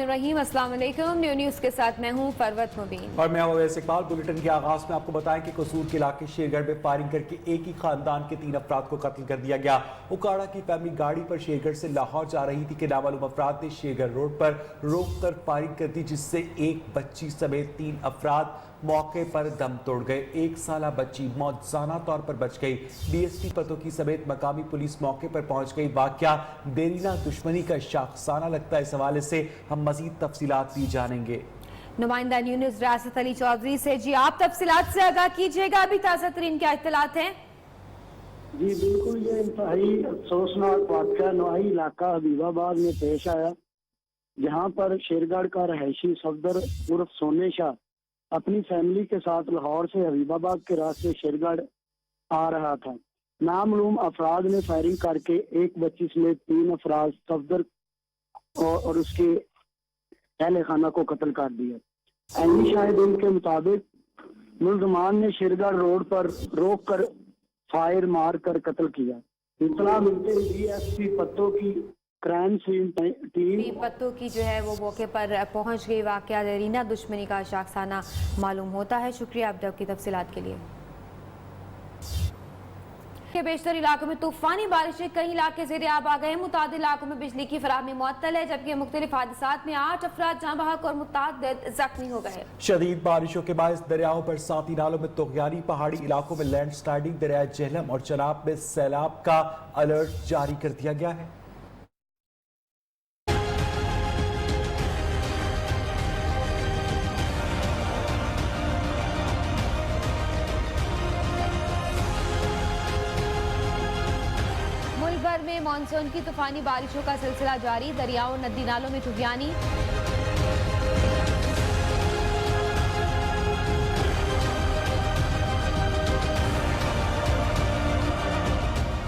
बिस्मिल्लाहिर्रहमानिर्रहीम। अस्सलाम वालेकुम। न्यू न्यूज़ के साथ मैं हूँ फरवत मुबीन और मैं हूं अवैस इकबाल। बुलेटिन के आगाज में आपको बताएं कि कसूर के इलाके शेरगढ़ में फायरिंग करके एक ही खानदान के 3 अफराद को कत्ल कर दिया गया। उकाड़ा की फैमिली गाड़ी पर शेरगढ़ से लाहौर जा रही थी कि नामालूम अफराद ने शेरगढ़ रोड पर रोक कर फायरिंग कर दी, जिससे एक बच्ची समेत 3 अफराद मौके पर दम तोड़ गए। 1 साला बच्ची मौजूदा तौर पर बच गई। डीएसपी पतोकी समेत मकामी पुलिस मौके पर पहुंच गई। वाकया देरीना दुश्मनी का शाखसाना लगता है। इस हवाले से हम मजीद तफसीलात भी जानेंगे। नुमाइंदा न्यू न्यूज़ रियासत अली चौधरी से। जी, आप तफसीलात से आगाह कीजिएगा। अभी ताज़ा तरीन क्या इत्तलात हैं? जी बिल्कुल, ये इंतहाई अफसोसनाक वाक़या नवाही इलाका हबीबाबाद में पेश आया, जहां पर शेरगढ़ का रहायशी सफदर उर्फ सोने शाह अपनी फैमिली के साथ लाहौर से हबीबाबाद के रास्ते शेरगढ़ आ रहा था। नामालूम अफराद ने फायरिंग करके एक बच्ची समेत 3 अफराद सफदर और उसके अहले खाना को कत्ल कर दिया। ऐनी शाहिदीन के मुताबिक मुल्ज़मान ने शेरगढ़ रोड पर रोक कर फायर मार कर कत्ल किया। इतला मिलते ही डीएसपी पत्तों की क्राइम सीन टीम पत्तों की जो है वो मौके पर पहुंच गई। वाकया देरीना दुश्मनी का शाखसाना मालूम होता है। शुक्रिया आप की तफसीलात के लिए। के बेशतर इलाकों में तूफानी बारिशें, कई इलाके ज़ेर आब आ गए हैं। मुतादिद इलाकों में बिजली की फराहमी मुअत्तल है, जबकि मुख्तलिफ हादसात में 8 अफराद जाँ बहक और मुतादिद जख्मी हो गए। शदीद बारिशों के बायस दरियाओं पर साथी नालों में तुग़यानी, पहाड़ी इलाकों में लैंड स्लाइडिंग, दरिया झेलम और चनाब में सैलाब का अलर्ट जारी कर दिया गया है। में मानसून की तूफानी बारिशों का सिलसिला जारी, दरियाओं नदी नालों में तुग़यानी।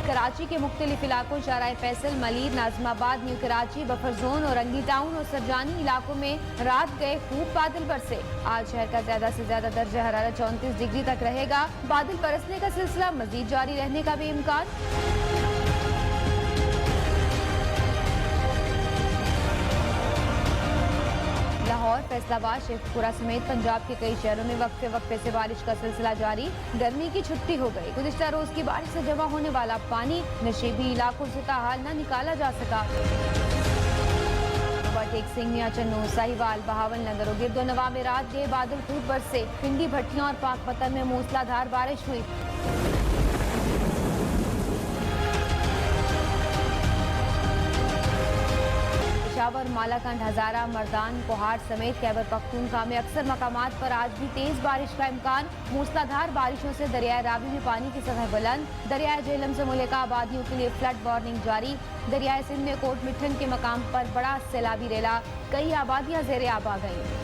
कराची के मुख्तलिफ इलाकों Shahrah Faisal, Malir, Nazimabad, new Karachi, buffer zone और रंगी टाउन और सरजानी इलाकों में रात गए खूब बादल बरसे। आज शहर का ज्यादा से ज्यादा दर्जा हरारत 34 डिग्री तक रहेगा। बादल बरसने का सिलसिला मजीद जारी रहने का भी इम्कान। लाहौर, फैसलाबाद, शेखपुरा समेत पंजाब के कई शहरों में वक्फे वक्फे से बारिश का सिलसिला जारी। गर्मी की छुट्टी हो गई। गुज़िश्ता रोज की बारिश से जमा होने वाला पानी नशीबी इलाकों से ताहाल न निकाला जा सका। टेक सिंह, मियां चन्नू, साहिवाल, बहावल नगर और गिरदो नवा में रात गए बादल खूब बरसे। पिंडी, भट्टियां और पाकपतन में मूसलाधार बारिश हुई। पेशावर, मालाकंड, हजारा, मर्दान, कोहाट समेत खैबर पख्तूनख्वा में अक्सर मकामात पर आज भी तेज बारिश का इम्कान। मूसलाधार बारिशों से दरियाए रावी में पानी की सतह बुलंद। दरियाए झेलम से मुल्का आबादियों के लिए फ्लड वार्निंग जारी। दरियाए सिंध में कोट मिठन के मकाम पर बड़ा सैलाबी रेला, कई आबादियां ज़ेर आब आ गईं।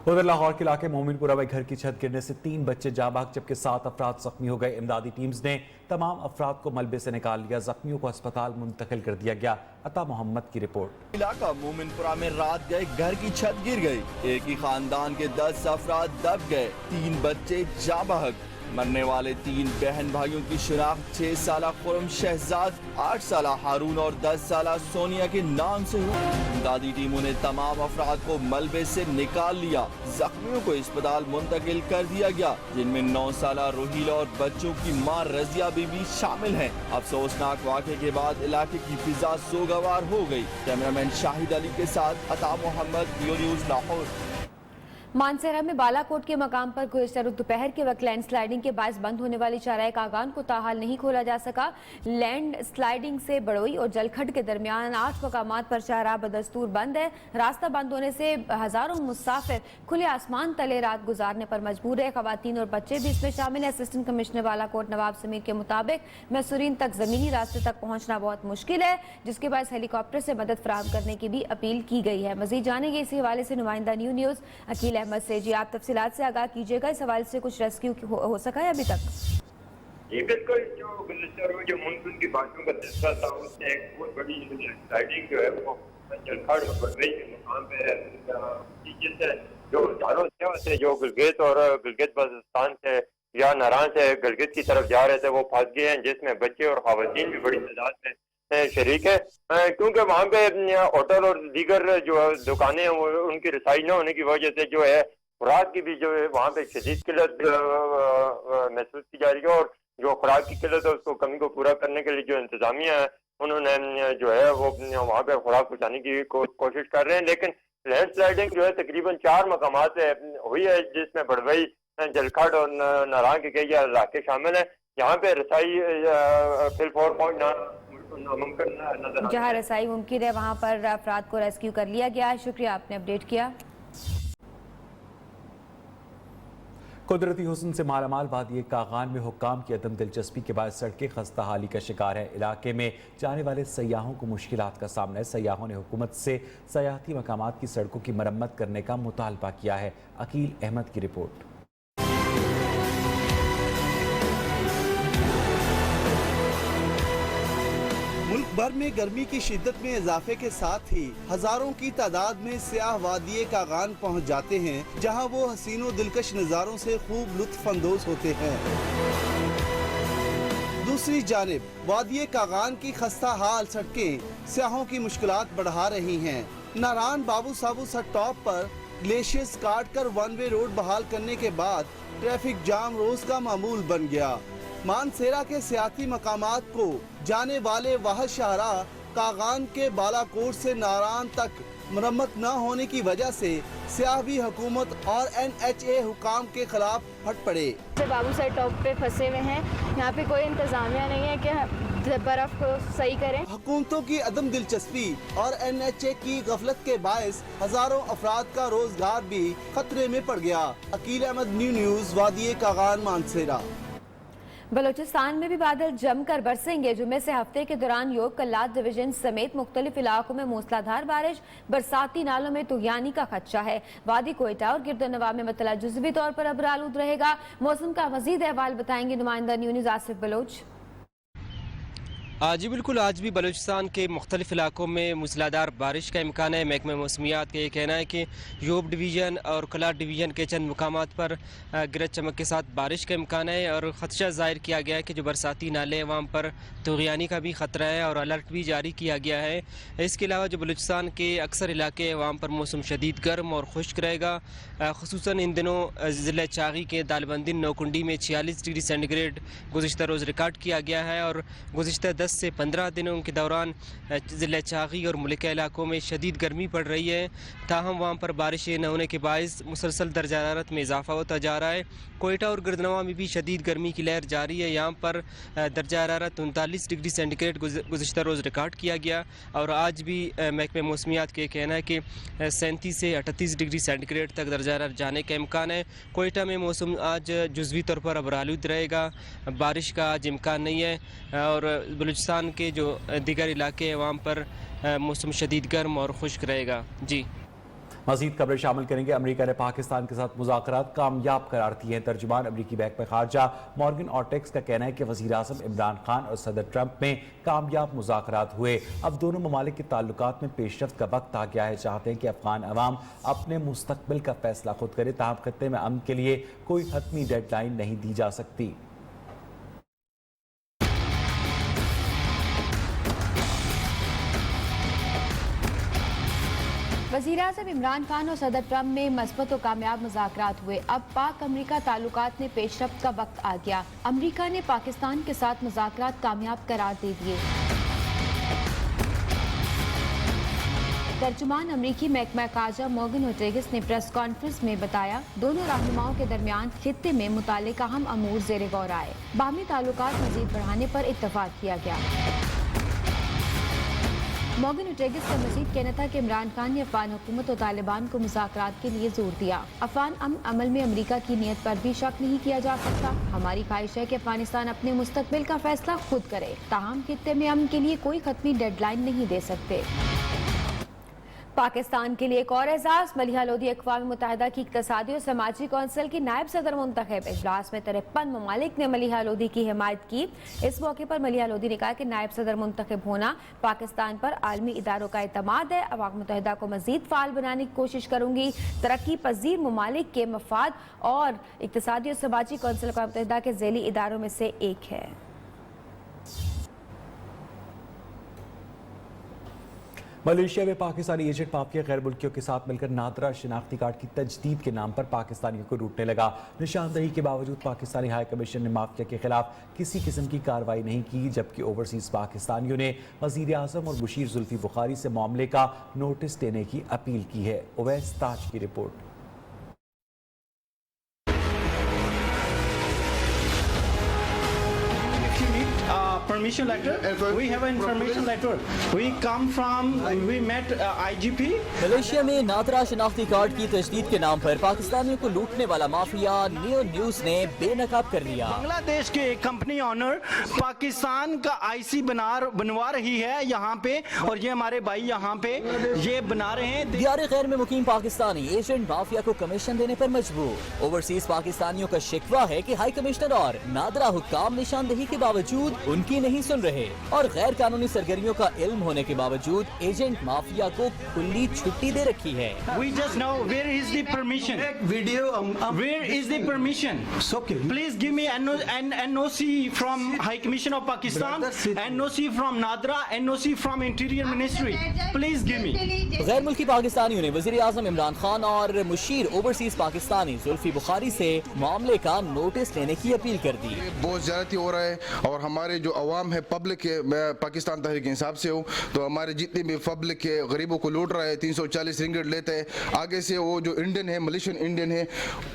उधर लाहौर के इलाके मोमिनपुरा में घर की छत गिरने से 3 बच्चे जाँ बहक, जबकि 7 अफराद जख्मी हो गए। इमदादी टीम्स ने तमाम अफराद को मलबे से निकाल लिया। जख्मियों को अस्पताल मुंतकिल कर दिया गया। अता मोहम्मद की रिपोर्ट। इलाका मोमिनपुरा में रात गए घर की छत गिर गई। एक ही खानदान के 10 अफराद दब गए, 3 बच्चे जाँ बहक। मरने वाले 3 बहन भाइयों की शिनाख्त 6 साला खुरम शहजाद, 8 साला हारून और 10 साला सोनिया के नाम से हुई। इमदादी टीमों ने तमाम अफराद को मलबे से निकाल लिया। जख्मियों को अस्पताल मुंतकिल कर दिया गया, जिनमें 9 साला रोहिला और बच्चों की मां रजिया बीबी शामिल हैं। अफसोसनाक वाक़े के बाद इलाके की फिजा सोगवार हो गई। कैमरामैन शाहिद अली के साथ अता मोहम्मद, न्यू न्यूज़ लाहौर। मानसरा में बालाकोट के मकाम पर गुज़िश्ता रोज़ दोपहर के वक्त लैंड स्लाइडिंग के बायस बंद होने वाली चाराए कागान को ताहाल नहीं खोला जा सका। लैंड स्लाइडिंग से बड़ोई और जलखट के दरमियान 8 मकामात पर चारा बदस्तूर बंद है। रास्ता बंद होने से हजारों मुसाफिर खुले आसमान तले रात गुजारने पर मजबूर है। खवातीन और बच्चे भी इसमें शामिल है। असिस्टेंट कमिश्नर बालाकोट नवाब समीर के मुताबिक मैसूरीन तक जमीनी रास्ते तक पहुँचना बहुत मुश्किल है, जिसके बाद हेलीकॉप्टर से मदद फराहम करने की भी अपील की गई है। मजीद जानेंगे इसी हवाले से नुमाइंदा न्यू न्यूज़ अकील अहमद से। जी, आप तफसीलात से आगाह कीजिएगा। इस हवाले से कुछ रेस्क्यू हो सका है अभी तक? ये बिल्कुल जो जो मानसून की बारिशों का सिलसिला था, उससे एक बहुत बड़ी स्लाइडिंग जो है वो जलखड़ बढ़ रही है मकाम पे है, जिससे जो हजारों से जो गिलगित और गिलगित बल्तिस्तान से या नारायण से गिलगित की तरफ जा रहे थे वो फंस गए हैं, जिसमें बच्चे और खवातीन भी बड़ी तादाद में शरीक है, क्योंकि वहाँ पे होटल और दीगर जो दुकानें हैं वो उनकी रसाई न होने की वजह से जो है खुराक की भी जो है वहाँ पे शदीद किल्लत महसूस की जा रही है, और जो खुराक की किल्लत है उसको कमी को पूरा करने के लिए जो इंतजामिया है उन्होंने जो है वो वहाँ पे खुराक पहुँचाने की कोशिश कर रहे हैं। लेकिन लैंड स्लाइडिंग जो है तकरीबन 4 मकामात से हुई है, जिसमें बड़वई, जलखड़ और नारायण के कई इलाके शामिल हैं। यहाँ पे रसाई फिलफौर पहुँचना नामुमकिन नजर जहाँ रसाई मुमकिन है वहाँ पर अफराद को रेस्क्यू कर लिया गया है। शुक्रिया, आपने अपडेट किया। कुदरती हुस्न से मालामाल वादी कागान में हुक्काम की अदम दिलचस्पी के बाद सड़कें खस्ता हाली का शिकार है। इलाके में जाने वाले सयाहों को मुश्किलात का सामना है। सयाहों ने हुकूमत से सयाहती मकामात की सड़कों की मरम्मत करने का मुतालबा किया है। अकील अहमद की रिपोर्ट। मुल्क भर में गर्मी की शिद्दत में इजाफे के साथ ही हजारों की तादाद में सियाह वादिये कागान पहुंच जाते हैं, जहां वो हसीनो दिलकश नज़ारों से खूब लुत्फ अंदोज होते हैं। दूसरी जानिब वादिये कागान की खस्ता हाल सड़कें सियाहों की मुश्किलात बढ़ा रही हैं। नारायण बाबू साबू सट टॉप पर ग्लेशियर्स काट कर वन वे रोड बहाल करने के बाद ट्रैफिक जाम रोज का मामूल बन गया। मानसेरा के सियाती मकामात को जाने वाले वाह शाहरा कागान के बालाकोट से नारायण तक मरम्मत न होने की वजह से सियाह भी हुकूमत और NHA हुकाम के खिलाफ फट पड़े। बाबू साइड टॉप पे फंसे हुए हैं, यहाँ पे कोई इंतजामिया नहीं है कि बर्फ को सही करें। हुकूमतों की अदम दिलचस्पी और NHA की गफलत के बायस हजारों अफराद का रोजगार भी खतरे में पड़ गया। अकील अहमद, न्यूज़, वादिये कागान, मानसेरा। बलूचिस्तान में भी बादल जमकर बरसेंगे। जुमे से हफ्ते के दौरान योग कल्लात डिवीजन समेत मुख्तलिफ इलाकों में मूसलाधार बारिश, बरसाती नालों में तुगयानी का खदशा है। वादी कोयटा और गिरदोनवा में मतला जुज़वी तौर पर अबरालूद रहेगा। मौसम का मजीद अहवाल बताएंगे नुमाइंदा न्यूज़ आसिफ बलोच। जी बिल्कुल, आज भी बलूचिस्तान के मुख्तलिफ इलाकों में मूसलाधार बारिश का इम्कान है। महकमे मौसमियात का ये कहना है कि योब डिवीज़न और कलाट डिवीज़न के चंद मुकामात पर गरज चमक के साथ बारिश का इम्कान है, और ख़दशा ज़ाहिर किया गया है कि जो बरसाती नाले हैं वहाँ पर तुग़यानी का भी ख़तरा है और अलर्ट भी जारी किया गया है। इसके अलावा जो बलूचिस्तान के अक्सर इलाके हैं वहाँ पर मौसम शदीद गर्म और खुश्क रहेगा। ख़ुसूसन इन दिनों ज़िला चागी के दालबंदिन नौकुंडी में 46 डिग्री सेंटीग्रेड गुज़िश्ता रोज़ रिकॉर्ड किया गया है, और गुज़िश्ता 10 से 15 दिनों के दौरान ज़िला चागी और मुल्क इलाकों में शदीद गर्मी पड़ रही है। ताहम वहाँ पर बारिशें न होने के बायस मुसलसल दर्जा हरारत में इजाफा होता जा रहा है। कोयटा और गिरदनवा में भी शदीद गर्मी की लहर जारी है। यहाँ पर दर्जा हरारत 39 डिग्री सेंटीग्रेड गुज़िश्ता रोज़ रिकॉर्ड किया गया, और आज भी महकमे मौसमियात के कहना है कि 37 से 38 डिग्री सेंटीग्रेड तक दर्जा हरारत जाने का इम्कान है। कोयटा में मौसम आज जुज़वी तौर पर अबरालूद रहेगा, बारिश का आज इम्कान नहीं है, और बलूचिस्तान के जो दीगर इलाके हैं वहाँ पर मौसम शदीद गर्म और खुश्क रहेगा। जी मज़ीद खबरें शामिल करेंगे। अमेरिका ने पाकिस्तान के साथ मुज़ाकरात कामयाब करार दिए हैं। तर्जुमान अमेरिकी महकमा खारजा मॉर्गन ऑर्टेक्स का कहना है कि वज़ीर आज़म इमरान खान और सदर ट्रंप में कामयाब मुज़ाकरात हुए। अब दोनों ममालिक के ताल्लुकात में पेशरफ्त का वक्त आ गया है। चाहते हैं कि अफगान अवाम अपने मुस्तकबिल का फैसला खुद करे। ताहम खत्ते में अमन के लिए कोई हतमी डेडलाइन नहीं दी जा सकती। वज़ीर-ए-आज़म इमरान खान और सदर ट्रंप में मस्बत और कामयाब मुज़ाकरात हुए। अब पाक अमरीका ताल्लुकात में पेशरफ्त का वक्त आ गया। अमरीका ने पाकिस्तान के साथ मुज़ाकरात कामयाब करार दे दिए। तर्जुमान अमरीकी महकमा खारजा मॉर्गन ऑर्टेगिस ने प्रेस कॉन्फ्रेंस में बताया, दोनों रहनुमाओं के दरमियान खित्ते में मुतालिक अहम अमूर ज़ेरे गौर आए। बाहमी ताल्लुकात मज़ीद बढ़ाने पर इत्तफाक किया गया। मॉर्गन ऑर्टेगिस का मज़ीद कहना था कि इमरान खान ने अफगान हुकूमत और तालिबान को मुज़ाकरात के लिए जोर दिया। अफगान अमन अमल में अमरीका की नीयत पर भी शक नहीं किया जा सकता। हमारी ख्वाहिश है कि अफगानिस्तान अपने मुस्तकबिल का फैसला खुद करे। ताहम खित्ते में अमन के लिए कोई खत्मी डेडलाइन नहीं दे सकते। पाकिस्तान के लिए एक और एजाज, मलिहा लोधी अक़वाम मुत्तहिदा की इक़्तिसादी और समाजी कौंसिल की नायब सदर मुंतखब। इजलास में 53 ममालिक ने मलिहा लोधी की हिमायत की। इस मौके पर मलिहा लोधी ने कहा कि नायब सदर मुंतखब होना पाकिस्तान पर आलमी इदारों का एतमाद है। अक़वाम मुत्तहिदा को मजीद फ़ाल बनाने की कोशिश करूंगी। तरक्की पजीर ममालिक के मफाद और इक़्तिसादी और समाजी कौंसिल अक़वाम मुत्तहिदा के ज़ैली इदारों में से एक है। मलेशिया में पाकिस्तानी एजेंट माफिया गैर मुल्कियों के साथ मिलकर नादरा शनाख्ती कार्ड की तजदीद के नाम पर पाकिस्तानियों को लूटने लगा। निशानदही के बावजूद पाकिस्तानी हाई कमीशन ने माफिया के खिलाफ किसी किस्म की कार्रवाई नहीं की, जबकि ओवरसीज पाकिस्तानियों ने वजीर आजम और मुशीर जुल्फी बुखारी से मामले का नोटिस देने की अपील की है। उवैस ताज की report. Permission letter. We have an information letter. We come from. We met IGP. Malaysia में नादरा शनाख्ती कार्ड की तजदीद के नाम पर पाकिस्तानियों को लूटने वाला माफिया नियो न्यूज ने बेनकाब कर लिया। बांग्लादेश के एक कंपनी ऑनर पाकिस्तान का आईसी बनवा रही है यहाँ पे, और ये हमारे भाई यहाँ पे ये बना रहे हैं। दियारे गैर में मुकीम पाकिस्तानी एजेंट माफिया को कमीशन देने पर मजबूर। ओवरसीज पाकिस्तानियों का शिकवा है कि हाई कमिश्नर और नादरा हुक्काम निशानदही के बावजूद उनकी नहीं सुन रहे और गैर कानूनी सरगर्मियों का इल्म होने के बावजूद एजेंट माफिया को खुली छुट्टी दे रखी है। We just know where is the permission? Video. Where is the permission? Okay. Please give me NOC from High Commission of Pakistan, NOC from Nadra, NOC from Interior Ministry. Please give me. गैर मुल्की पाकिस्तानियों ने वजीर आजम इमरान खान और Musheer overseas Pakistani Zulfi Bukhari से मामले का notice लेने की अपील कर दी। बहुत ज्यादती हो रहा है और हमारे जो अवाम है पब्लिक है, मैं पाकिस्तान तहरीक इंसाफ से हूँ, तो हमारे जितने भी पब्लिक के गरीबों को लूट रहा है, 340 रिंगिट लेते हैं। आगे से वो जो इंडियन है, मलेशियन इंडियन है,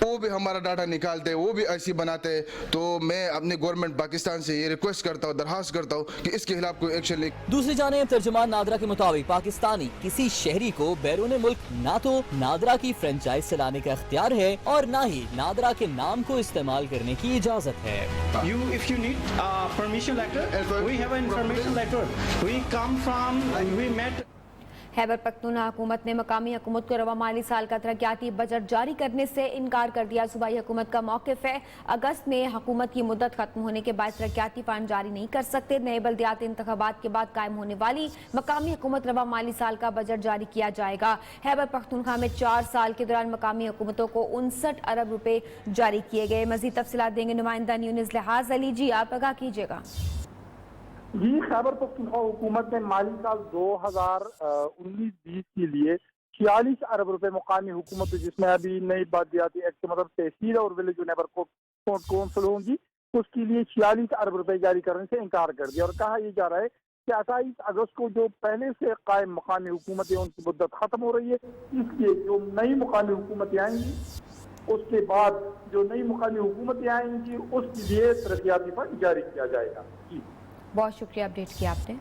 वो भी हमारा डाटा निकालते हैं, वो भी ऐसी बनाते हैं। तो मैं अपने गवर्नमेंट पाकिस्तान से ये रिक्वेस्ट करता हूँ, दरखास्त करता हूँ कि इसके खिलाफ कोई एक्शन ले। दूसरी जानिब तर्जुमान नादरा के मुताबिक पाकिस्तानी किसी शहरी को बैरून मुल्क ना तो नादरा की फ्रेंचाइज चलाने का इख्तियार है और ना ही नादरा के नाम को इस्तेमाल करने की इजाजत है। If you need permission letter, we have an information letter. We come from. We met. Khyber Pakhtunkhwa हुकूमत ने मकामी हुकूमत को रवा माली साल का तरक्याती बजट जारी करने से इनकार कर दिया। सूबाई हुकूमत का मौक़िफ़ है अगस्त में हुकूमत की मुद्दत खत्म होने के बाद तरक्याती फंड जारी नहीं कर सकते। नए बल्दियाती इंतखाबात के बाद कायम होने वाली मकामी हुकूमत रवा माली साल का बजट जारी किया जाएगा। खैबर पख्तूनख्वा में 4 साल के दौरान मकामी हुकूमतों को 59 अरब रुपए जारी किए गए। मज़ीद तफसीलात देंगे नुमाइंदा न्यूज़ लिहाज अली जी, आप आगाह कीजिएगा। जी, खैबर पख्तूनख्वा हुकूमत ने माली साल 2019-20 के लिए 46 अरब रुपए मुकामी हुकूमत, जिसमें अभी नई बल्दियाती एक्ट मतलब तहसील और विलेज नेबर कौंसिल होंगी, उसके लिए 46 अरब रुपए जारी करने से इनकार कर दिया और कहा यह जा रहा है कि 28 अगस्त को जो पहले से कायम मकामी हुकूमतें उनकी मुद्दत खत्म हो रही है, इसलिए जो नई मकामी हुकूमतें आएंगी उसके बाद जो नई मकामी हुकूमतें आएंगी उसके लिए तरक्याती फंड जारी किया जाएगा। जी, बहुत शुक्रिया अपडेट किया आपने।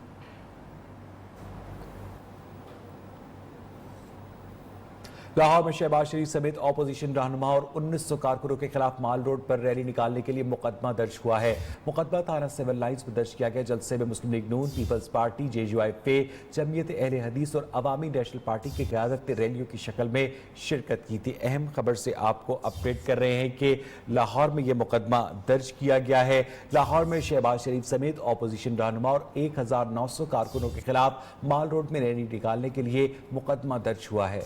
लाहौर में शहबाज शरीफ समेत अपोजिशन रहनुमा और 1900 कारकुनों के खिलाफ माल रोड पर रैली निकालने के लिए मुकदमा दर्ज हुआ है। मुकदमा थाना सिविल लाइन्स में दर्ज किया गया। जलसे में मुस्लिम लीग नून, पीपल्स पार्टी, JUIF, जमीयत अहले हदीस और अवामी नेशनल पार्टी की क़यादत ने रैलियों की शक्ल में शिरकत की थी। अहम खबर से आपको अपडेट कर रहे हैं कि लाहौर में यह मुकदमा दर्ज किया गया है। लाहौर में शहबाज शरीफ समेत अपोजिशन रहनुमा और 1900 कारकुनों के खिलाफ माल रोड में रैली निकालने के लिए मुकदमा दर्ज हुआ है।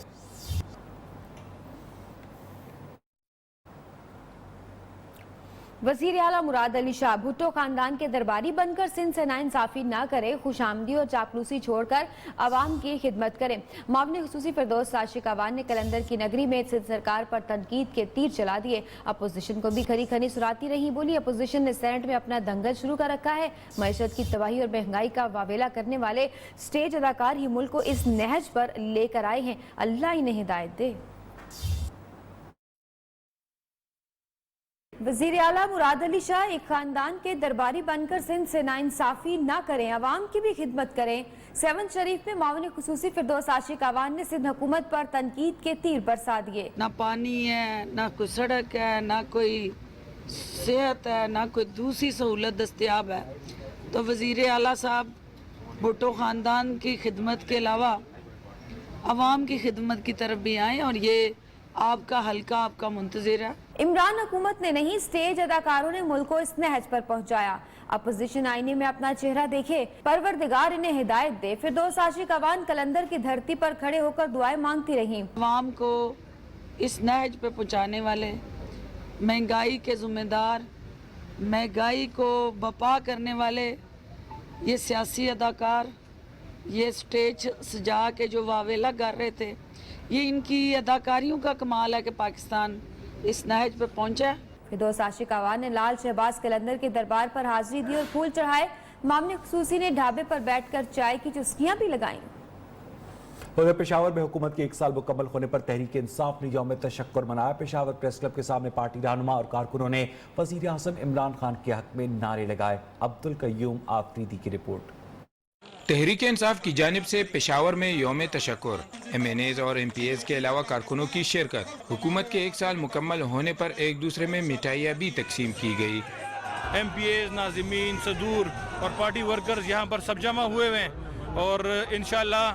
वज़ीर आला मुराद अली शाह भुट्टो खानदान के दरबारी बनकर सिंध से नाइंसाफी ना करे, खुशामदी और चापलूसी छोड़कर आवाम की खिदमत करें। मामले खुसूसी फिरदौस आशिक अवान ने कलंदर की नगरी में सिंध सरकार पर तनकीद के तीर चला दिए। अपोजिशन को भी खरी खरी सुराती रही। बोली अपोजिशन ने सेनेट में अपना दंगल शुरू कर रखा है। मईशत की तबाही और महंगाई का वावेला करने वाले स्टेज अदाकार ही मुल्क को इस नहज पर लेकर आए हैं। अल्लाह इन्हें हिदायत दे। वज़ीर आला मुराद अली शाह एक खानदान के दरबारी बनकर सिंध से नाइंसाफी ना करें, अवाम की भी खिदमत करें। सेवन शरीफ में मामले खुसूसी फिरदौस आशिक अवान ने सिंध हुकूमत पर तनकीद के तीर बरसा दिए। ना पानी है, ना कोई सड़क है, ना कोई सेहत है, ना कोई दूसरी सहूलत दस्तयाब है। तो वज़ीर आला साहब भुट्टो ख़ानदान की खिदमत के अलावा अवाम की खिदमत की तरफ भी आएँ और ये आपका हल्का आपका मुंतज़िर है। इमरान हुकूमत ने नहीं, स्टेज अदाकारों ने मुल्क को इस नहज पर पहुंचाया। अपोजिशन आईने में अपना चेहरा देखे, परवरदिगार इन्हें हिदायत दे। फिरदौस आशिक अवान कलंदर की धरती पर खड़े होकर दुआएं मांगती रहीं। अवाम को इस नहज पे पहुंचाने वाले, महंगाई के ज़िम्मेदार, महंगाई को बपा करने वाले ये सियासी अदाकार یہ سٹیج سجا کے جو واویلا کر رہے تھے، یہ ان کی اداکاریوں کا کمال ہے کہ پاکستان اس نہج پہ پہنچا ہے۔ فردوس عاشق آوان نے لال شہباز قلندر کے دربار پر حاضری دی اور پھول چڑھائے۔ مامن خصوصی نے ڈھابے پر بیٹھ کر چائے کی چسکیاں بھی لگائیں۔ ادھر پشاور میں حکومت کے 1 سال مکمل ہونے پر تحریک انصاف نے یوم تشکر منایا۔ پشاور پریس کلب کے سامنے پارٹی رہنما اور کارکنوں نے وزیر اعظم عمران خان کے حق میں نعرے لگائے۔ عبدالقیوم آفریدی کی رپورٹ۔ تحریک انصاف کی جانب سے پشاور میں یوم تشکر، ایم این ایز اور ایم پی ایز کے علاوہ کارکنوں کی شرکت۔ حکومت کے 1 سال مکمل ہونے پر ایک دوسرے میں مٹھائیاں بھی تقسیم کی گئی۔ ایم پی ایز، ناظمین، صدور اور پارٹی ورکرز یہاں پر سب جمع ہوئے ہیں اور انشاءاللہ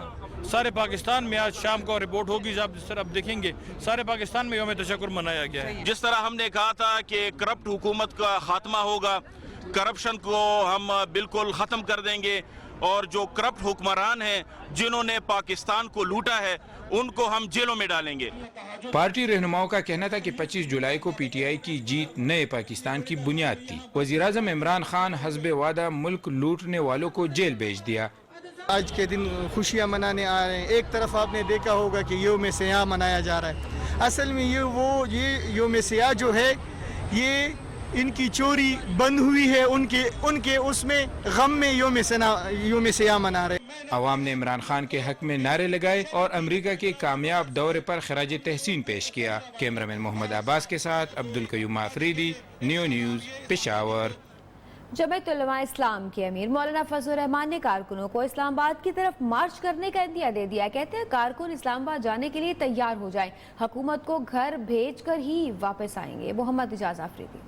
سارے پاکستان میں آج شام کو رپورٹ ہوگی، جس طرح آپ دیکھیں گے سارے پاکستان میں یوم تشکر منایا گیا ہے۔ جس طرح ہم نے کہا تھا کہ کرپٹ حکومت کا خاتمہ ہوگا، کرپشن کو ہم بالکل ختم کر دیں گے اور جو کرپٹ حکمران ہیں جنہوں نے پاکستان کو لوٹا ہے ان کو ہم جیلوں میں ڈالیں گے۔ پارٹی رہنماؤں کا کہنا تھا کہ 25 جولائی کو پی ٹی آئی کی جیت نئے پاکستان کی بنیاد تھی۔ وزیراعظم عمران خان حسب وعدہ ملک لوٹنے والوں کو جیل بھیج دیا۔ آج کے دن خوشیاں منانے آ رہے ہیں۔ ایک طرف آپ نے دیکھا ہوگا کہ یوم سیاہ منایا جا رہا ہے، اصل میں یہ یوم سیاہ جو ہے یہ ان کی چوری بند ہوئی ہے، ان کے اس میں غم میں یوم سیاہ منا رہے ہیں۔ عوام نے عمران خان کے حق میں نعرے لگائے اور امریکہ کے کامیاب دورے پر خراج تحسین پیش کیا۔ کیمرامین محمد عباس کے ساتھ عبدالقیوم آفریدی، نیو نیوز، پشاور۔ جمعیت علماء اسلام کے امیر مولانا فضل الرحمان نے کارکنوں کو اسلام آباد کی طرف مارچ کرنے کا عندیہ دے دیا۔ کہتے ہیں کارکن اسلام آباد جانے کے لیے تیار ہو جائیں، حکومت کو گھر بھیج کر ہی واپس آئیں گے۔ محمد اجاز آفریدی۔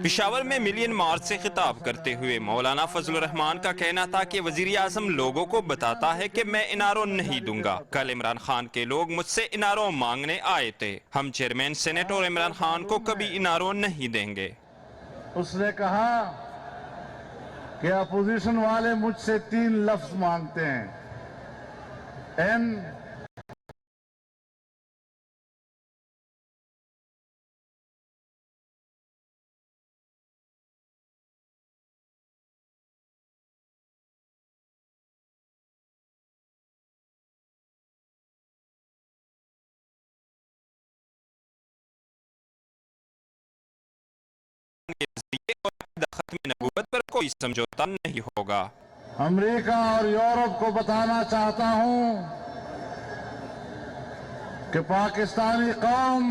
پشاور میں ملین مارچ سے خطاب کرتے ہوئے مولانا فضل الرحمان کا کہنا تھا کہ وزیر اعظم لوگوں کو بتاتا ہے کہ میں انارو نہیں دوں گا۔ کل عمران خان کے لوگ مجھ سے انارو مانگنے آئے تھے، ہم چیئرمین سینیٹ اور عمران خان کو کبھی انارو نہیں دیں گے۔ اس نے کہا کہ اپوزیشن والے مجھ سے 3 لفظ مانگتے ہیں، این ختم نبوت پر کوئی سمجھوتا نہیں ہوگا۔ امریکہ اور یورپ کو بتانا چاہتا ہوں کہ پاکستانی قوم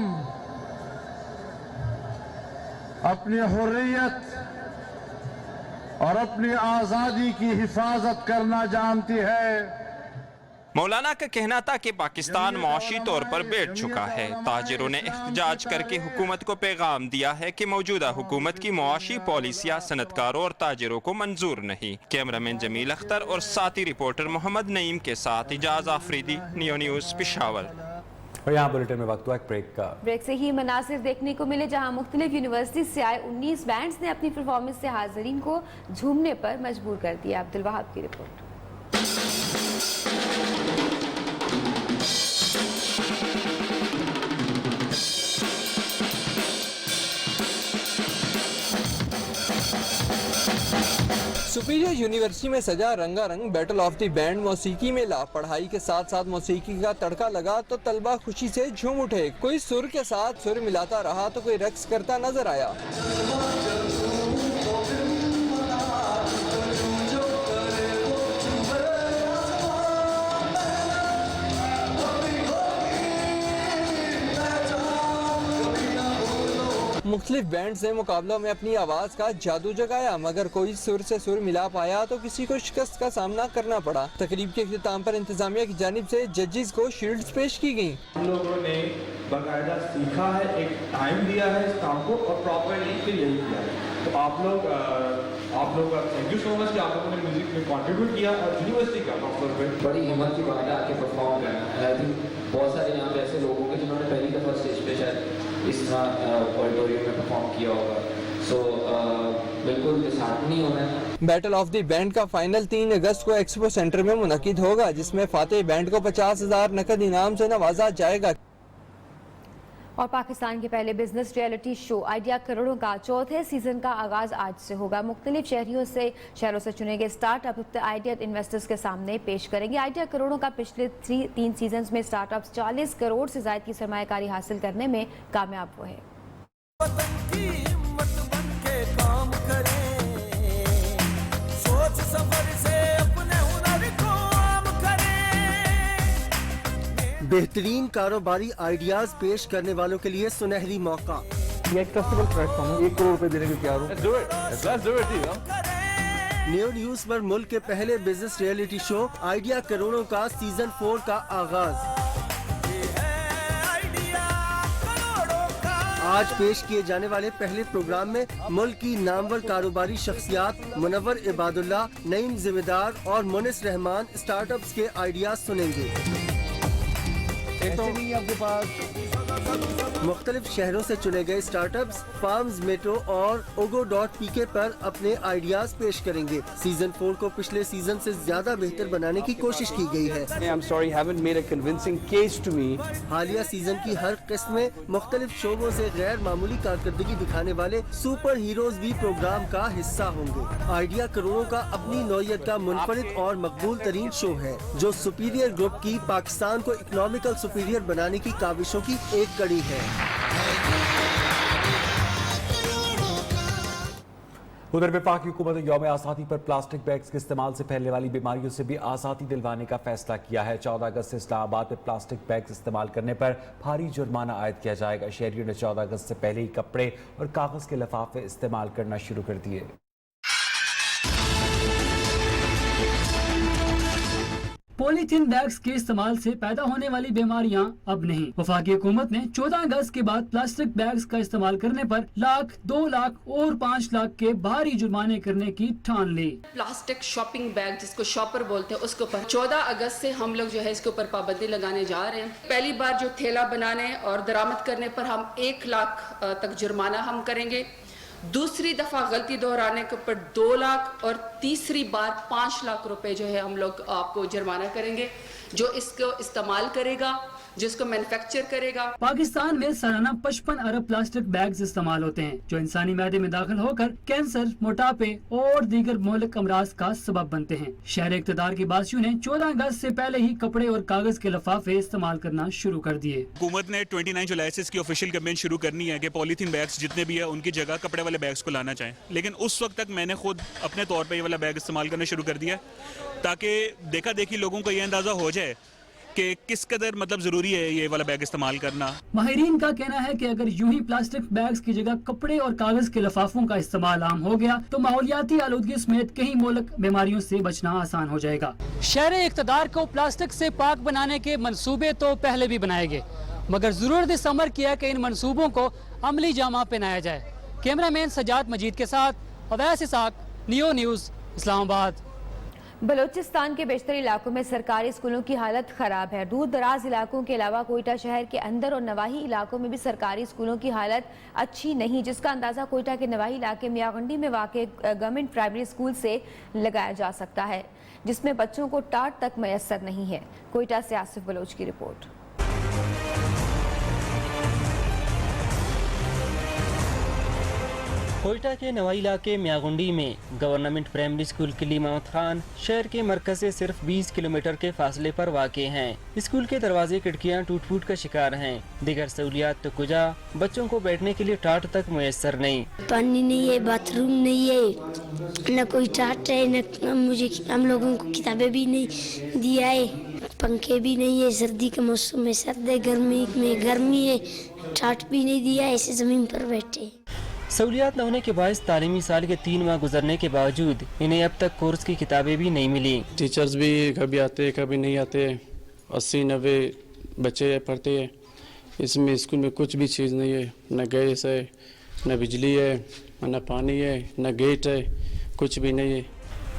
اپنی حریت اور اپنی آزادی کی حفاظت کرنا جانتی ہے۔ مولانا کا کہنا تھا کہ پاکستان معاشی طور پر بیٹھ چکا ہے۔ تاجروں نے احتجاج کر کے حکومت کو پیغام دیا ہے کہ موجودہ حکومت کی معاشی پالیسیاں صنعت کاروں اور تاجروں کو منظور نہیں۔ کیمرامین جمیل اختر اور ساتھی رپورٹر محمد نعیم کے ساتھ اجاز آفریدی، نیو نیوز، پشاور۔ اور یہاں بلیٹن میں وقت ہوا ایک بریک کا۔ بریک سے ہی مناظر دیکھنے کو ملے جہاں مختلف یونیورسٹی سے آئے 19 بینڈز نے اپنی پرفارمنس سے حاضرین کو جھومنے پر مجبور کر دیا۔ عبدالوہاب کی رپورٹ۔ سپیریئر یونیورسٹی میں سجا رنگا رنگ بیٹل آف دی بینڈ موسیقی میں لا۔ پڑھائی کے ساتھ ساتھ موسیقی کا تڑکا لگا تو طلبہ خوشی سے جھوم اٹھے۔ کوئی سر کے ساتھ سر ملاتا رہا تو کوئی رقص کرتا نظر آیا۔ مختلف بینڈز نے مقابلوں میں اپنی آواز کا جادو جگایا، مگر کوئی سر سے سر ملا پایا تو کسی کو شکست کا سامنا کرنا پڑا۔ تقریب کے اختتام پر انتظامیہ کی جانب سے ججز کو شیلڈز پیش کی گئیں۔ ہم لوگوں نے باقاعدہ سیکھا ہے، ایک ٹائم دیا ہے اس کام کو اور پراپرلی پھر یہی کیا ہے۔ تو آپ لوگ کا تھینک یو سو مچ کہ آپ لوگوں نے میوزک میں کنٹریبیوٹ کیا اور یونیورسٹی کا خاص طور پہ بڑی ہمت کی بات ہے آ کے پرفارم کرنا۔ آئی تھنک بہت سارے یہاں پہ ایسے لوگ ہوں گے جنہوں نے پہلی دفعہ اسٹیج پہ شاید اس طرح آڈیٹوریم میں پرفارم کیا ہوگا۔ سو بالکل ڈسہارٹ نہیں ہونا ہے۔ بیٹل آف دی بینڈ کا فائنل 3 اگست کو ایکسپو سینٹر میں منعقد ہوگا، جس میں فاتح بینڈ کو 50,000 نقد انعام سے نوازا جائے گا۔ और पाकिस्तान के पहले बिजनेस रियलिटी शो आइडिया करोड़ों का चौथे सीजन का आगाज आज से होगा। मुख्तलिफ शहरों से चुने गए स्टार्टअप आइडिया इन्वेस्टर्स के सामने पेश करेंगे। आइडिया करोड़ों का पिछले 3 सीजन में स्टार्टअप्स 40 करोड़ से ज्यादा की सरमायाकारी हासिल करने में कामयाब हुए हैं। बेहतरीन कारोबारी आइडियाज पेश करने वालों के लिए सुनहरी मौका। ये एक ट्रस्टेबल प्लेटफॉर्म है, 1 करोड़ रुपए देने को तैयार हूं। Let's do it. New news पर मुल्क के पहले बिजनेस रियलिटी शो आइडिया करोड़ों का सीजन 4 का आगाज आज पेश किए जाने वाले पहले प्रोग्राम में मुल्क की नामवर कारोबारी शख्सियात मुनव्वर इबादुल्ला, नईम जिम्मेदार और मुनिस रहमान स्टार्टअप्स के आइडियाज सुनेंगे। आपके पास मुख्तलिफ शहरों से चुने गए स्टार्टअप्स फार्म्स मेट्रो और ogo.pk पर अपने आइडियाज पेश करेंगे। सीजन 4 को पिछले सीजन से ज्यादा बेहतर बनाने की कोशिश की गई है। हालिया सीजन की हर किस्म में मुख्तलिफ शोबों से गैर मामूली कारकर्दगी दिखाने वाले सुपर हीरोज भी प्रोग्राम का हिस्सा होंगे। आइडिया करोड़ों का अपनी नौयत का मुनफरिद और मकबूल तरीन शो है, जो सुपीरियर ग्रुप की पाकिस्तान को इकोनॉमिकल सुपीरियर बनाने की काविशों की एक कड़ी है। उधर वफाकी हुकूमत ने यौम आज़ादी पर प्लास्टिक बैग्स के इस्तेमाल से फैलने वाली बीमारियों से भी आज़ादी दिलवाने का फैसला किया है। 14 अगस्त से इस्लामाबाद में प्लास्टिक बैग्स इस्तेमाल करने पर भारी जुर्माना आयद किया जाएगा। शहरियों ने 14 अगस्त से पहले ही कपड़े और कागज के लिफाफे इस्तेमाल करना शुरू कर दिए। पॉलीथीन बैग्स के इस्तेमाल से पैदा होने वाली बीमारियां अब नहीं। वफाकी हुकूमत ने 14 अगस्त के बाद प्लास्टिक बैग्स का इस्तेमाल करने पर 1 लाख, 2 लाख और 5 लाख के भारी जुर्माने करने की ठान ली। प्लास्टिक शॉपिंग बैग जिसको शॉपर बोलते हैं, उसके ऊपर 14 अगस्त से हम लोग जो है इसके ऊपर पाबंदी लगाने जा रहे हैं। पहली बार जो थैला बनाने और दरामद करने पर हम 1 लाख तक जुर्माना हम करेंगे। दूसरी दफा गलती दोहराने के ऊपर 2 लाख और तीसरी बार 5 लाख रुपए जो है हम लोग आपको जुर्माना करेंगे। जो इसको इस्तेमाल करेगा, जिसको मैन्युफैक्चर करेगा। पाकिस्तान में सालाना 55 अरब प्लास्टिक बैग्स इस्तेमाल होते हैं, जो इंसानी मैदे में दाखिल होकर कैंसर, मोटापे और दीगर मोहलिक अमराज का सबब बनते हैं। शहर इक़्तिदार की बासियों ने 14 अगस्त से पहले ही कपड़े और कागज के लिफाफे इस्तेमाल करना शुरू कर दिए। हुकूमत ने 29 जुलाई से इसकी ऑफिशियल कैंपेन शुरू करनी है कि पॉलीथीन बैग्स जितने भी है उनकी जगह कपड़े वाले बैग्स को लाना चाहें। लेकिन उस वक्त तक मैंने खुद अपने तौर पर ये वाला बैग इस्तेमाल करना शुरू कर दिया, ताकि देखा देखी लोगों को ये अंदाजा हो जाए कि किस कदर मतलब जरूरी है ये वाला बैग इस्तेमाल करना। माहिरीन का कहना है कि अगर यूं ही प्लास्टिक बैग्स की जगह कपड़े और कागज के लिफाफों का इस्तेमाल आम हो गया तो माहौलियाती आलूदगी समेत कई मोहल्क बीमारियों से बचना आसान हो जाएगा। शहर इक़्तिदार को प्लास्टिक से पाक बनाने के मंसूबे तो पहले भी बनाए गए, मगर जरूरत इस अमर की है कि इन मंसूबों को अमली जामा पहनाया जाए। कैमरामैन सजाद मजीद के साथ अवैस इसाक, नियो न्यूज़, इस्लामाबाद। बलूचिस्तान के बेशतर इलाकों में सरकारी स्कूलों की हालत खराब है। दूर दराज इलाकों के अलावा कोयटा शहर के अंदर और नवाही इलाकों में भी सरकारी स्कूलों की हालत अच्छी नहीं, जिसका अंदाजा कोयटा के नवाही इलाके मियागंडी में वाक़े गवर्नमेंट प्राइमरी स्कूल से लगाया जा सकता है, जिसमें बच्चों को टाट तक मैसर नहीं है। कोयटा से आसिफ बलोच की रिपोर्ट। कोयटा के नवाई इलाके मियागुंडी में गवर्नमेंट प्राइमरी स्कूल किली मोहम्मद खान शहर के मरकज से सिर्फ 20 किलोमीटर के फासले पर वाक़े हैं। स्कूल के दरवाजे खिड़कियां टूट फूट का शिकार हैं। दीगर सहूलियात तो कुजा, बच्चों को बैठने के लिए टाट तक मुयस्सर नहीं। पानी नहीं है, बाथरूम नहीं है, न कोई टाट है, न मुझे हम लोगों को किताबें भी नहीं दिया है, पंखे भी नहीं है, सर्दी के मौसम में सर्द है, गर्मी में गर्मी है, टाट भी नहीं दिया, ऐसे जमीन पर बैठे। सहूलियात न होने के बायस तालीमी साल के 3 माह गुजरने के बावजूद इन्हें अब तक कोर्स की किताबें भी नहीं मिली। टीचर्स भी कभी आते कभी नहीं आते, 80-90 बच्चे पढ़ते हैं। इसमें स्कूल में कुछ भी चीज़ नहीं है, न गैस है, न बिजली है, न पानी है, न गेट है, कुछ भी नहीं है।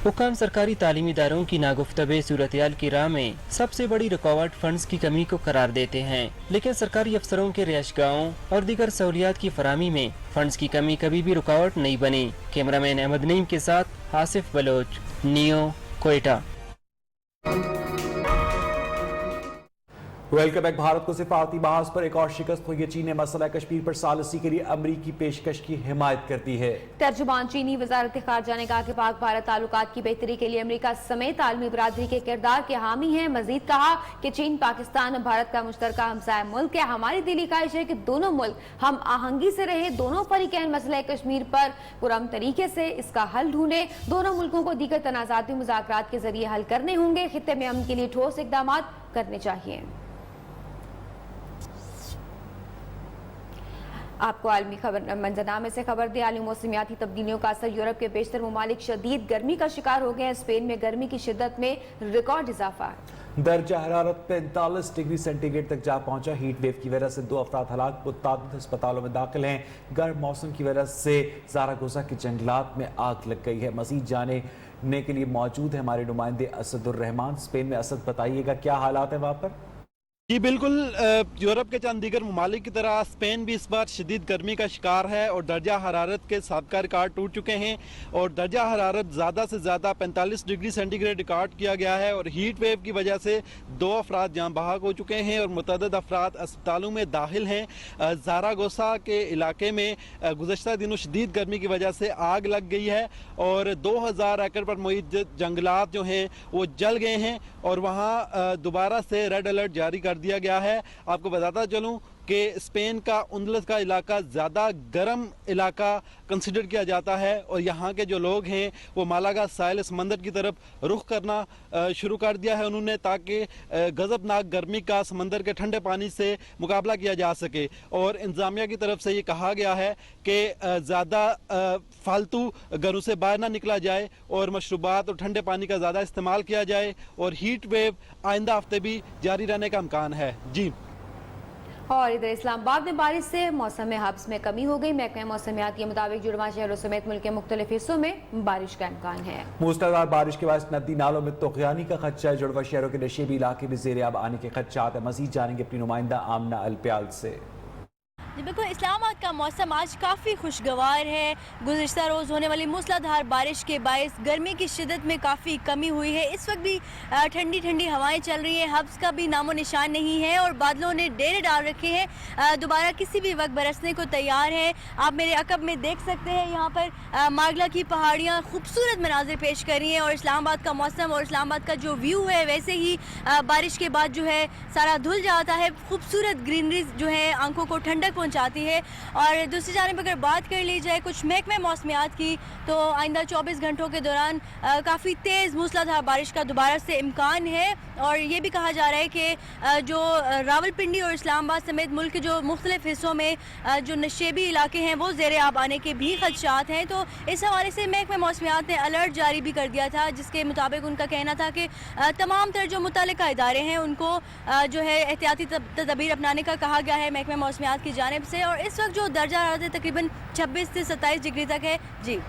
हुकाम सरकारी तालीमी इदारों की नागुफ्तबे सूरत-ए-हाल की राह में सबसे बड़ी रुकावट फंड्स की कमी को करार देते हैं, लेकिन सरकारी अफसरों के रिहायशगाहों और दीगर सहूलियात की फराहमी में फंड्स की कमी कभी भी रुकावट नहीं बनी। कैमरामैन अहमद नईम के साथ Asif Baloch, Neo, Quetta. Welcome back. Bharat को सिफारती बहास पर एक और शिकस्त हुई है। चीन ने मसला कश्मीर पर सालिसी के लिए अमरीकी पेशकश की हिमायत कर दी है। तर्जुमान चीनी वजारत खारजा ने कहा कि पाक भारत ताल्लुकात की बेहतरी के लिए अमरीका समेत आलमी बरादरी के किरदार के हामी है। मजीद कहा कि चीन पाकिस्तान भारत का मुश्तरका हमसाया मुल्क है। हमारी दिली ख्वाहिश है कि दोनों मुल्क हम आहंगी से रहे, दोनों फरीकैन मसला कश्मीर पर पुरअमन तरीके से इसका हल ढूंढे। दोनों मुल्कों को दीगर तनाज़ात भी मुज़ाकरात के जरिए हल करने होंगे। खित्ते में अमन के लिए ठोस इक़दाम करने चाहिए। आपको आलमी खबर मंजरनामे से खबर दे। आलमी मौसमियाती तब्दीलियों का असर। यूरोप के बेशतर ममालिक शदीद गर्मी का शिकार हो गए हैं। स्पेन में गर्मी की शिद्दत में रिकॉर्ड इजाफा है। दर्जा हरारत 45 डिग्री सेंटीग्रेड तक जा पहुंचा। हीट वेव की वजह से 2 अफराद हलाक, मुताबिक अस्पतालों में दाखिल हैं। गर्म मौसम की वजह से ज़ारागोजा के जंगलात में आग लग गई है। मजीद जानने के लिए मौजूद है हमारे नुमाइंदे असदुर रहमान स्पेन में। असद, बताइएगा क्या हालात है वहाँ पर? जी बिल्कुल, यूरोप के चंद दीगर ममालिक की तरह स्पेन भी इस बार शदीद गर्मी का शिकार है और दर्जा हरारत के साबका रिकॉर्ड टूट चुके हैं और दर्जा हरारत ज़्यादा से ज़्यादा 45 डिग्री सेंटीग्रेड रिकॉर्ड किया गया है और हीट वेव की वजह से 2 अफराद जान बहक हो चुके हैं और मुतअद्दिद अफराद अस्पतालों में दाखिल हैं। ज़ारागोसा के इलाके में गुज़श्ता दिनों शदीद गर्मी की वजह से आग लग गई है और 2000 एकड़ पर मुहित जंगलात जो हैं वो जल गए हैं और वहाँ दोबारा से रेड अलर्ट जारी कर दिया गया है। आपको बताता चलूं कि स्पेन का उंदलस का इलाका ज़्यादा गर्म इलाका कंसिडर किया जाता है और यहाँ के जो लोग हैं वो मालागा साहिल समंदर की तरफ रुख करना शुरू कर दिया है उन्होंने, ताकि गज़बनाक गर्मी का समंदर के ठंडे पानी से मुकाबला किया जा सके। और इंतज़ामिया की तरफ से ये कहा गया है कि ज़्यादा फालतू घरों से बाहर ना निकला जाए और मशरूबात और ठंडे पानी का ज़्यादा इस्तेमाल किया जाए और हीट वेव आइंदा हफ्ते भी जारी रहने का इम्कान है। जी। और इधर इस्लामाबाद में बारिश से मौसम में हब्स में कमी हो गई। महकमे मौसमियात के मुताबिक जुड़वा शहरों समेत मुल्क के मुख्तलिफ हिस्सों में बारिश का इम्कान है। मूसलाधार बारिश के बाद नदी नालों में तोग़यानी का खदशा है। जुड़वा शहरों के नशेबी इलाके में ज़ेर आब आने के खदशात है। मजीद जानेंगे अपनी नुमाइंदा आमना अलप्याल से। जी बिल्कुल, इस्लामाबाद का मौसम आज काफ़ी खुशगवार है। गुज़िश्ता रोज़ होने वाली मूसलाधार बारिश के बायस गर्मी की शिद्दत में काफ़ी कमी हुई है। इस वक्त भी ठंडी ठंडी हवाएं चल रही हैं। हब्स का भी नामो निशान नहीं है और बादलों ने डेरे डाल रखे हैं। दोबारा किसी भी वक्त बरसने को तैयार है। आप मेरे अकब में देख सकते हैं, यहाँ पर मागला की पहाड़ियाँ खूबसूरत मनाजिर पेश कर रही हैं और इस्लामाबाद का मौसम और इस्लामाबाद का जो व्यू है वैसे ही बारिश के बाद जो है सारा धुल जाता है। खूबसूरत ग्रीनरी जो है आंखों को ठंडक पहुंचाती है। और दूसरी जानिब अगर बात कर ली जाए कुछ महकमे मौसमियात की, तो आइंदा 24 घंटों के दौरान काफ़ी तेज़ मूसलाधार बारिश का दोबारा से इम्कान है। और ये भी कहा जा रहा है कि जो रावलपिंडी और इस्लामाबाद समेत मुल्क के जो मुख्तलिफ हिस्सों में जो नशेबी इलाके हैं वो ज़ेर आब आने के भी खदशात हैं। तो इस हवाले से महकमे मौसमियात ने अलर्ट जारी भी कर दिया था, जिसके मुताबिक उनका कहना था कि तमाम तर जो मुतल्लिका इदारे हैं उनको जो है एहतियाती तदबीर अपनाने का कहा गया है महकमे मौसमियात की जानिब से। और इस वक्त जो दर्जा हरारत तकरीबन 26 से 27 डिग्री तक है। जी,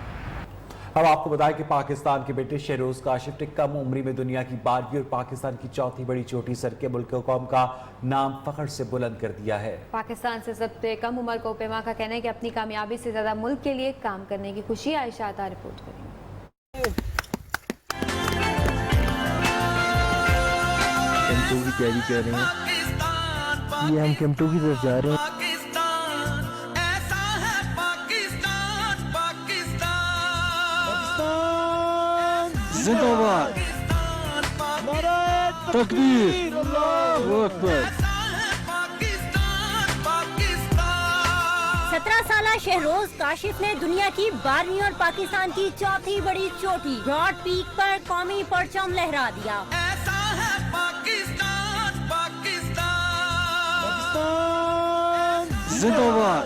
अब आपको बताएं कि पाकिस्तान के बेटे शहरोज काशिफ ने कम उम्री में दुनिया की 12वीं और पाकिस्तान की चौथी बड़ी चोटी सर के मुल्क कौम का नाम फख्र से बुलंद कर दिया है। पाकिस्तान से सबसे कम उम्र को पेमा का कहना है कि अपनी कामयाबी से ज्यादा मुल्क के लिए काम करने की खुशी। आयशा अता रिपोर्ट करेंगे। केम2 की तैयारी कर रहे हैं। ये हम केम2 की तरफ जा रहे हैं। जिंदाबाद, तकबीर, अल्लाहू अकबर। 17 साला शहरोज काशिफ ने दुनिया की 12वीं और पाकिस्तान की चौथी बड़ी चोटी ब्रॉड पीक पर कौमी परचम लहरा दिया।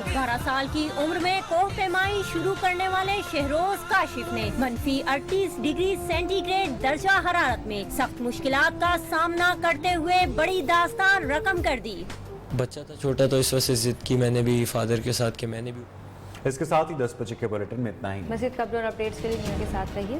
12 साल की उम्र में कोह पैमाई शुरू करने वाले शहरोज काशिफ ने -38 डिग्री सेंटीग्रेड दर्जा हरारत में सख्त मुश्किलात का सामना करते हुए बड़ी दास्तान रकम कर दी। बच्चा था छोटा तो इस वजह से जिद की मैंने भी फादर के साथ कि मैंने भी। इसके साथ ही 10 बजे के बुलेटिन में इतना ही। मज़ीद खबरों और अपडेट्स के लिए न्यूज़ के साथ रहिए।